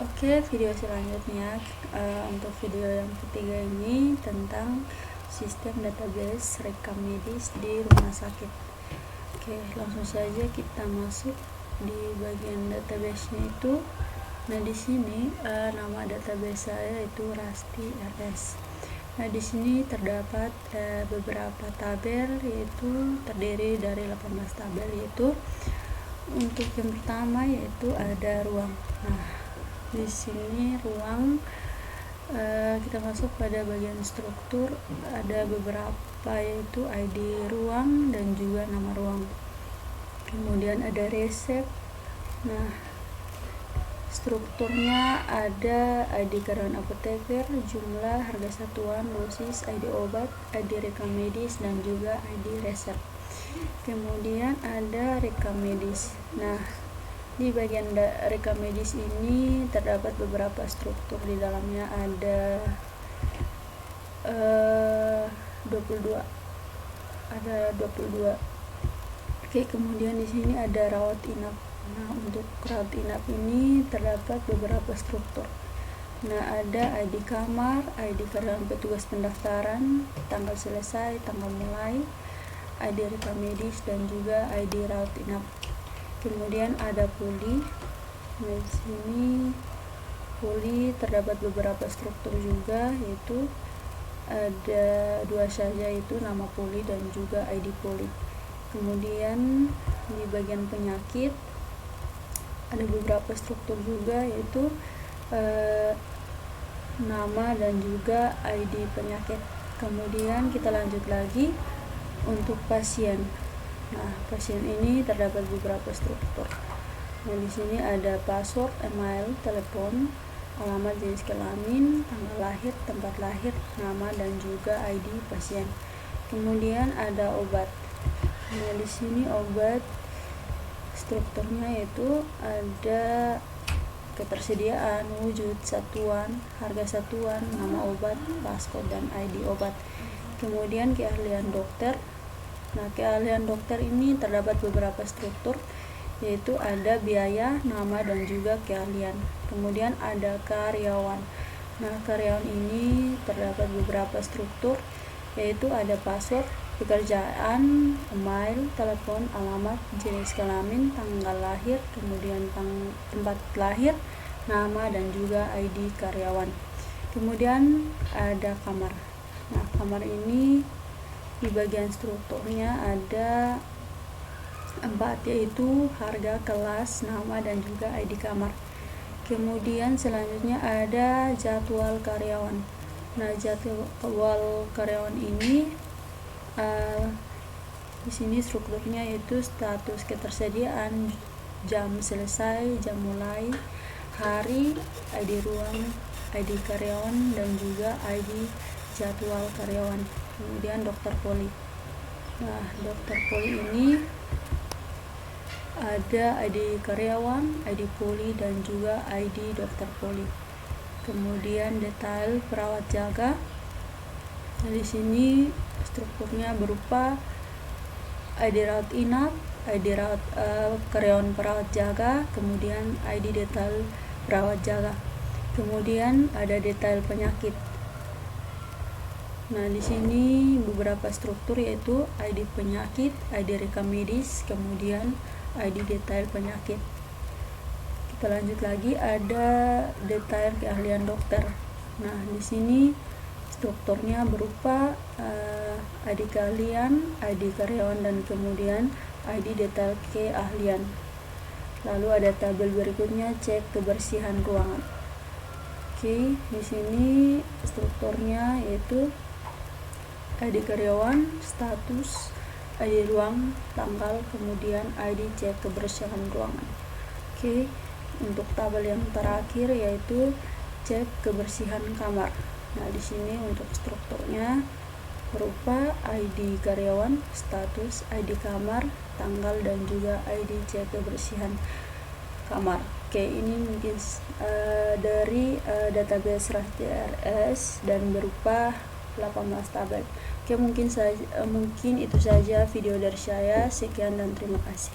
Oke, video selanjutnya untuk video yang ketiga ini tentang sistem database rekam medis di rumah sakit. Oke, langsung saja kita masuk di bagian database-nya itu. Nah, di sini nama database saya itu Rasti RS. Nah, di sini terdapat beberapa tabel, yaitu terdiri dari 18 tabel, yaitu untuk yang pertama yaitu ada ruang. Nah, di sini ruang, kita masuk pada bagian struktur, ada beberapa yaitu ID ruang dan juga nama ruang. Kemudian ada resep. Nah, strukturnya ada ID karyawan apoteker, jumlah, harga satuan, dosis, ID obat, ID rekam medis, dan juga ID resep. Kemudian ada rekam medis. Nah, di bagian rekam medis ini terdapat beberapa struktur, di dalamnya ada 22. Oke, kemudian di sini ada rawat inap. Nah, untuk rawat inap ini terdapat beberapa struktur. Nah, ada ID kamar, ID karyawan petugas pendaftaran, tanggal selesai, tanggal mulai, ID rekam medis, dan juga ID rawat inap. Kemudian ada puli. Nah, di sini puli terdapat beberapa struktur juga, yaitu ada 2 saja, yaitu nama puli dan juga ID puli. Kemudian di bagian penyakit ada beberapa struktur juga, yaitu nama dan juga ID penyakit. Kemudian kita lanjut lagi untuk pasien. Nah, pasien ini terdapat beberapa struktur. Nah, di sini ada password, email, telepon, alamat, jenis kelamin, tanggal lahir, tempat lahir, nama, dan juga ID pasien. Kemudian ada obat. Nah, di sini obat strukturnya yaitu ada ketersediaan, wujud, satuan, harga satuan, nama obat, passcode, dan ID obat. Kemudian keahlian dokter. Nah, keahlian dokter ini terdapat beberapa struktur, yaitu ada biaya, nama, dan juga keahlian. Kemudian ada karyawan. Nah, karyawan ini terdapat beberapa struktur, yaitu ada password, pekerjaan, email, telepon, alamat, jenis kelamin, tanggal lahir, kemudian tempat lahir, nama, dan juga ID karyawan. Kemudian ada kamar. Nah, kamar ini di bagian strukturnya ada 4, yaitu harga, kelas, nama, dan juga ID kamar. Kemudian selanjutnya ada jadwal karyawan. Nah, jadwal karyawan ini di sini strukturnya yaitu status ketersediaan, jam selesai, jam mulai, hari, ID ruang, ID karyawan, dan juga ID jadwal karyawan. Kemudian dokter poli. Nah, dokter poli ini ada ID karyawan, ID poli, dan juga ID dokter poli. Kemudian detail perawat jaga. Nah, di sini strukturnya berupa ID rawat inap, ID rawat karyawan perawat jaga, kemudian ID detail perawat jaga. Kemudian ada detail penyakit. Nah, di sini beberapa struktur, yaitu ID penyakit, ID rekam medis, kemudian ID detail penyakit. Kita lanjut lagi, ada detail keahlian dokter. Nah, di sini strukturnya berupa ID keahlian, ID karyawan, dan kemudian ID detail keahlian. Lalu ada tabel berikutnya, cek kebersihan ruangan. Oke, di sini strukturnya yaitu ID karyawan, status, ID ruang, tanggal, kemudian ID cek kebersihan ruangan. Oke, untuk tabel yang terakhir yaitu cek kebersihan kamar. Nah, di sini untuk strukturnya berupa ID karyawan, status, ID kamar, tanggal, dan juga ID cek kebersihan kamar. Oke, ini mungkin dari database Rasti RS dan berupa 18 tabel. Oke, mungkin itu saja video dari saya. Sekian dan terima kasih.